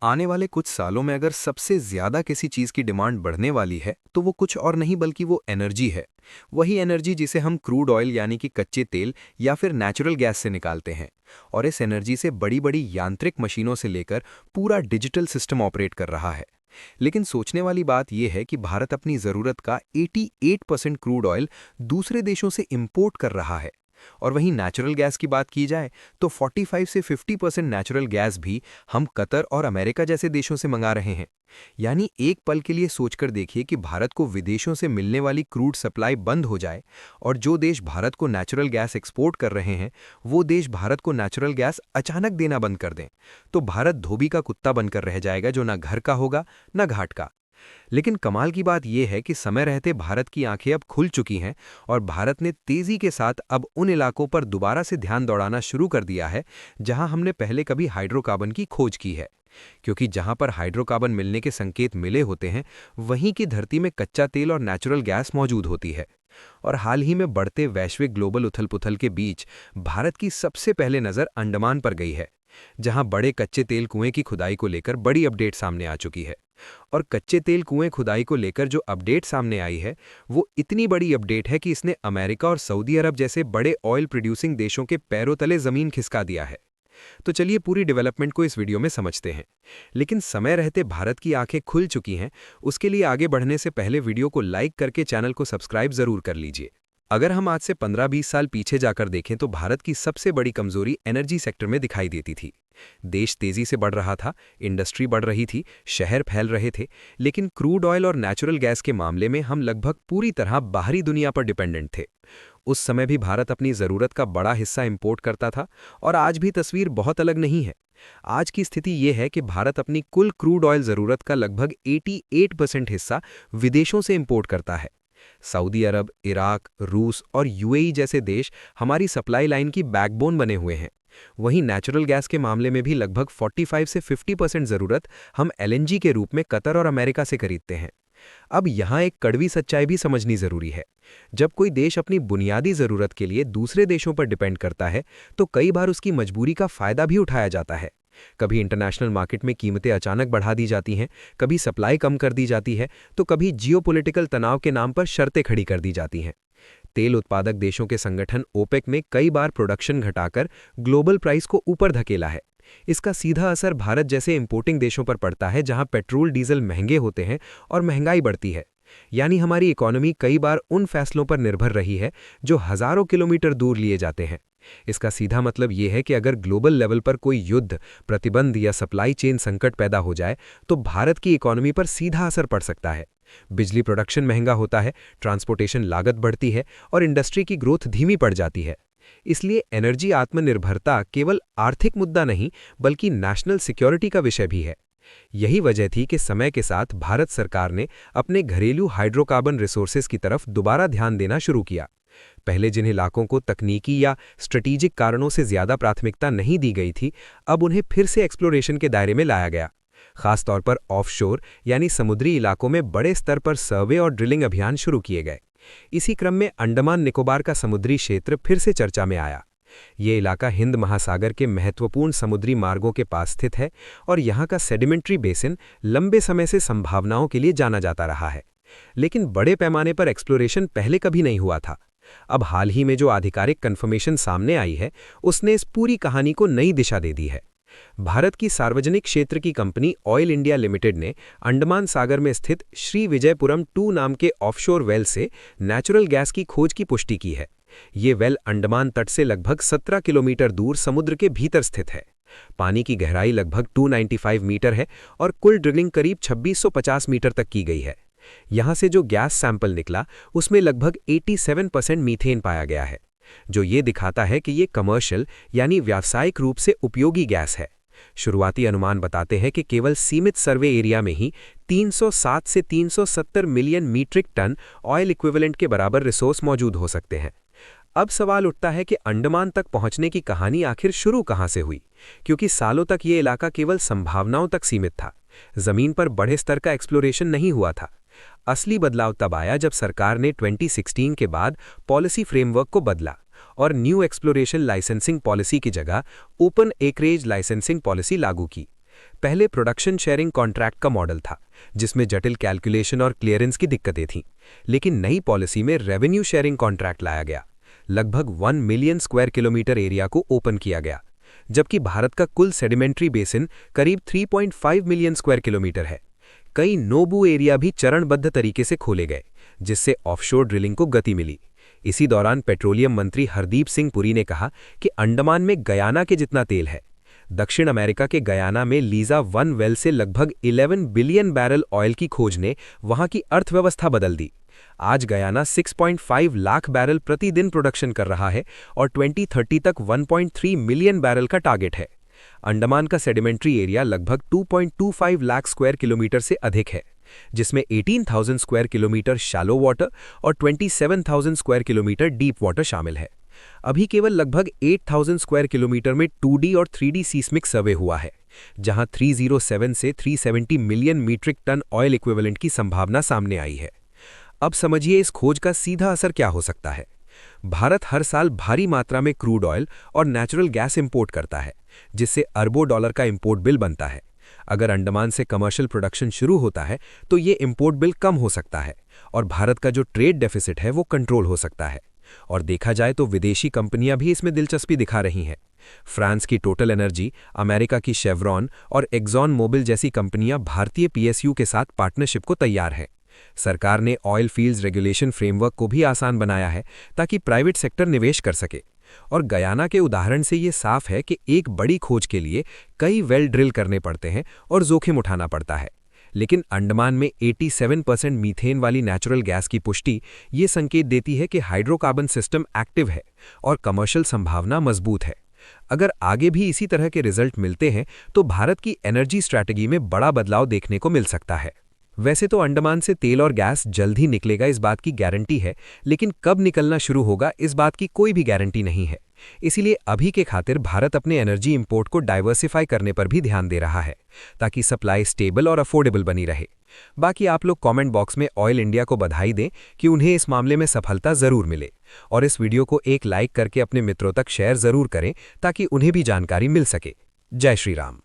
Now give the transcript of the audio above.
आने वाले कुछ सालों में अगर सबसे ज्यादा किसी चीज की डिमांड बढ़ने वाली है तो वो कुछ और नहीं बल्कि वो एनर्जी है। वही एनर्जी जिसे हम क्रूड ऑयल यानी कि कच्चे तेल या फिर नेचुरल गैस से निकालते हैं। और इस एनर्जी से बड़ी बड़ी यांत्रिक मशीनों से लेकर पूरा डिजिटल सिस्टम ऑपरेट कर रहा है। लेकिन सोचने वाली बात यह है कि भारत अपनी जरूरत का 88% क्रूड ऑयल दूसरे देशों से इंपोर्ट कर रहा है। और वहीं नेचुरल गैस की बात की जाए तो 45 से 50% नेचुरल गैस भी हम कतर और अमेरिका जैसे देशों से मंगा रहे हैं। यानी एक पल के लिए सोचकर देखिए कि भारत को विदेशों से मिलने वाली क्रूड सप्लाई बंद हो जाए और जो देश भारत को नेचुरल गैस एक्सपोर्ट कर रहे हैं वो देश भारत को नेचुरल गैस अचानक देना बंद कर दें, तो भारत धोबी का कुत्ता बनकर रह जाएगा जो ना घर का होगा ना घाट का। लेकिन कमाल की बात यह है कि समय रहते भारत की आंखें अब खुल चुकी हैं और भारत ने तेजी के साथ अब उन इलाकों पर दोबारा से ध्यान दौड़ाना शुरू कर दिया है जहां हमने पहले कभी हाइड्रोकार्बन की खोज की है। क्योंकि जहां पर हाइड्रोकार्बन मिलने के संकेत मिले होते हैं वहीं की धरती में कच्चा तेल और नेचुरल गैस मौजूद होती है। और हाल ही में बढ़ते वैश्विक ग्लोबल उथल-पुथल के बीच भारत की सबसे पहले नज़र अंडमान पर गई है, जहां बड़े कच्चे तेल कुएं की खुदाई को लेकर बड़ी अपडेट सामने आ चुकी है। और कच्चे तेल कुएं खुदाई को लेकर जो अपडेट सामने आई है वो इतनी बड़ी अपडेट है कि इसने अमेरिका और सऊदी अरब जैसे बड़े ऑयल प्रोड्यूसिंग देशों के पैरों तले जमीन खिसका दिया है। तो चलिए पूरी डेवलपमेंट को इस वीडियो में समझते हैं। लेकिन समय रहते भारत की आंखें खुल चुकी हैं, उसके लिए आगे बढ़ने से पहले वीडियो को लाइक करके चैनल को सब्सक्राइब जरूर कर लीजिए। अगर हम आज से 15-20 साल पीछे जाकर देखें तो भारत की सबसे बड़ी कमजोरी एनर्जी सेक्टर में दिखाई देती थी। देश तेजी से बढ़ रहा था, इंडस्ट्री बढ़ रही थी, शहर फैल रहे थे, लेकिन क्रूड ऑयल और नेचुरल गैस के मामले में हम लगभग पूरी तरह बाहरी दुनिया पर डिपेंडेंट थे। उस समय भी भारत अपनी जरूरत का बड़ा हिस्सा इंपोर्ट करता था और आज भी तस्वीर बहुत अलग नहीं है। आज की स्थिति यह है कि भारत अपनी कुल क्रूड ऑयल जरूरत का लगभग 88% हिस्सा विदेशों से इंपोर्ट करता है। सऊदी अरब, इराक, रूस और यूएई जैसे देश हमारी सप्लाई लाइन की बैकबोन बने हुए हैं। वहीं नेचुरल गैस के मामले में भी लगभग 45 से 50% जरूरत हम एलएनजी के रूप में कतर और अमेरिका से खरीदते हैं। अब यहाँ एक कड़वी सच्चाई भी समझनी जरूरी है। जब कोई देश अपनी बुनियादी जरूरत के लिए दूसरे देशों पर डिपेंड करता है तो कई बार उसकी मजबूरी का फायदा भी उठाया जाता है। कभी इंटरनेशनल मार्केट में कीमतें अचानक बढ़ा दी जाती हैं, कभी सप्लाई कम कर दी जाती है, तो कभी जियोपॉलिटिकल तनाव के नाम पर शर्तें खड़ी कर दी जाती हैं। तेल उत्पादक देशों के संगठन ओपेक में कई बार प्रोडक्शन घटाकर ग्लोबल प्राइस को ऊपर धकेला है। इसका सीधा असर भारत जैसे इंपोर्टिंग देशों पर पड़ता है जहां पेट्रोल डीजल महंगे होते हैं और महंगाई बढ़ती है। यानी हमारी इकोनॉमी कई बार उन फैसलों पर निर्भर रही है जो हजारों किलोमीटर दूर लिए जाते हैं। इसका सीधा मतलब यह है कि अगर ग्लोबल लेवल पर कोई युद्ध, प्रतिबंध या सप्लाई चेन संकट पैदा हो जाए तो भारत की इकोनॉमी पर सीधा असर पड़ सकता है। बिजली प्रोडक्शन महंगा होता है, ट्रांसपोर्टेशन लागत बढ़ती है और इंडस्ट्री की ग्रोथ धीमी पड़ जाती है। इसलिए एनर्जी आत्मनिर्भरता केवल आर्थिक मुद्दा नहीं बल्कि नेशनल सिक्योरिटी का विषय भी है। यही वजह थी कि समय के साथ भारत सरकार ने अपने घरेलू हाइड्रोकार्बन रिसोर्सेज की तरफ दोबारा ध्यान देना शुरू किया। पहले जिन इलाकों को तकनीकी या स्ट्रेटेजिक कारणों से ज्यादा प्राथमिकता नहीं दी गई थी, अब उन्हें फिर से एक्सप्लोरेशन के दायरे में लाया गया। खासतौर पर ऑफशोर यानी समुद्री इलाकों में बड़े स्तर पर सर्वे और ड्रिलिंग अभियान शुरू किए गए। इसी क्रम में अंडमान निकोबार का समुद्री क्षेत्र फिर से चर्चा में आया। ये इलाका हिंद महासागर के महत्वपूर्ण समुद्री मार्गों के पास स्थित है और यहाँ का सेडिमेंट्री बेसिन लंबे समय से संभावनाओं के लिए जाना जाता रहा है। लेकिन बड़े पैमाने पर एक्सप्लोरेशन पहले कभी नहीं हुआ था। अब हाल ही में जो आधिकारिक कन्फर्मेशन सामने आई है उसने इस पूरी कहानी को नई दिशा दे दी है। भारत की सार्वजनिक क्षेत्र की कंपनी ऑयल इंडिया लिमिटेड ने अंडमान सागर में स्थित श्री विजयपुरम 2 नाम के ऑफशोर वेल से नेचुरल गैस की खोज की पुष्टि की है। ये वेल अंडमान तट से लगभग 17 किलोमीटर दूर समुद्र के भीतर स्थित है। पानी की गहराई लगभग 295 मीटर है और कुल ड्रिलिंग करीब 2650 मीटर तक की गई है। यहाँ से जो गैस सैंपल निकला उसमें लगभग 87% मीथेन पाया गया है, जो ये दिखाता है कि ये कमर्शियल यानी व्यावसायिक रूप से उपयोगी गैस है। शुरुआती अनुमान बताते हैं कि केवल सीमित सर्वे एरिया में ही 307 से 370 million metric ton oil equivalent के बराबर रिसोर्स मौजूद हो सकते हैं। अब सवाल उठता है कि अंडमान तक पहुंचने की कहानी आखिर शुरू कहां से हुई, क्योंकि सालों तक ये इलाका केवल संभावनाओं तक सीमित था। जमीन पर बड़े स्तर का एक्सप्लोरेशन नहीं हुआ था। असली बदलाव तब आया जब सरकार ने 2016 के बाद पॉलिसी फ्रेमवर्क को बदला और न्यू एक्सप्लोरेशन लाइसेंसिंग पॉलिसी की जगह ओपन एकरेज लाइसेंसिंग पॉलिसी लागू की। पहले प्रोडक्शन शेयरिंग कॉन्ट्रैक्ट का मॉडल था, जिसमें जटिल कैलकुलेशन और क्लियरेंस की दिक्कतें थीं। लेकिन नई पॉलिसी में रेवेन्यू शेयरिंग कॉन्ट्रैक्ट लाया गया। लगभग 1 मिलियन स्क्वायर किलोमीटर एरिया को ओपन किया गया, जबकि भारत का कुल सेडिमेंट्री बेसिन करीब 3.5 मिलियन स्क्वायर किलोमीटर है। कई नोबू एरिया भी चरणबद्ध तरीके से खोले गए, जिससे ऑफशोर ड्रिलिंग को गति मिली। इसी दौरान पेट्रोलियम मंत्री हरदीप सिंह पुरी ने कहा कि अंडमान में गयाना के जितना तेल है। दक्षिण अमेरिका के गयाना में लीजा 1 वेल से लगभग 11 बिलियन बैरल ऑयल की खोज ने वहां की अर्थव्यवस्था बदल दी। आज गयाना 6.5 लाख बैरल प्रतिदिन प्रोडक्शन कर रहा है और 2030 तक 1.3 मिलियन बैरल का टारगेट है। अंडमान का सेडिमेंट्री एरिया लगभग 2.25 लाख स्क्वायर किलोमीटर से अधिक है, जिसमें 18,000 स्क्वायर किलोमीटर शैलो वाटर और 27,000 स्क्वायर किलोमीटर डीप वाटर शामिल है। अभी केवल लगभग 8,000 स्क्वायर किलोमीटर में 2D और 3D सीस्मिक सर्वे हुआ है, जहां 307 से 370 million metric ton oil equivalent की संभावना सामने आई है। अब समझिए इस खोज का सीधा असर क्या हो सकता है। भारत हर साल भारी मात्रा में क्रूड ऑयल और नेचुरल गैस इंपोर्ट करता है, जिससे अरबों डॉलर का इंपोर्ट बिल बनता है। अगर अंडमान से कमर्शियल प्रोडक्शन शुरू होता है तो ये इंपोर्ट बिल कम हो सकता है और भारत का जो ट्रेड डेफिसिट है वो कंट्रोल हो सकता है। और देखा जाए तो विदेशी कंपनियां भी इसमें दिलचस्पी दिखा रही हैं। फ्रांस की टोटल एनर्जी, अमेरिका की शेवरॉन और एक्सॉन मोबिल जैसी कंपनियां भारतीय पीएसयू के साथ पार्टनरशिप को तैयार हैं। सरकार ने ऑयल फील्ड्स रेगुलेशन फ्रेमवर्क को भी आसान बनाया है ताकि प्राइवेट सेक्टर निवेश कर सके। और गयाना के उदाहरण से ये साफ है कि एक बड़ी खोज के लिए कई वेल ड्रिल करने पड़ते हैं और जोखिम उठाना पड़ता है। लेकिन अंडमान में 87% मीथेन वाली नेचुरल गैस की पुष्टि ये संकेत देती है कि हाइड्रोकार्बन सिस्टम एक्टिव है और कमर्शियल संभावना मजबूत है। अगर आगे भी इसी तरह के रिजल्ट मिलते हैं तो भारत की एनर्जी स्ट्रैटेजी में बड़ा बदलाव देखने को मिल सकता है। वैसे तो अंडमान से तेल और गैस जल्द ही निकलेगा, इस बात की गारंटी है, लेकिन कब निकलना शुरू होगा इस बात की कोई भी गारंटी नहीं है। इसीलिए अभी के खातिर भारत अपने एनर्जी इंपोर्ट को डाइवर्सिफाई करने पर भी ध्यान दे रहा है, ताकि सप्लाई स्टेबल और अफोर्डेबल बनी रहे। बाकी आप लोग कमेंट बॉक्स में ऑयल इंडिया को बधाई दें कि उन्हें इस मामले में सफलता जरूर मिले, और इस वीडियो को एक लाइक करके अपने मित्रों तक शेयर जरूर करें ताकि उन्हें भी जानकारी मिल सके। जय श्री राम।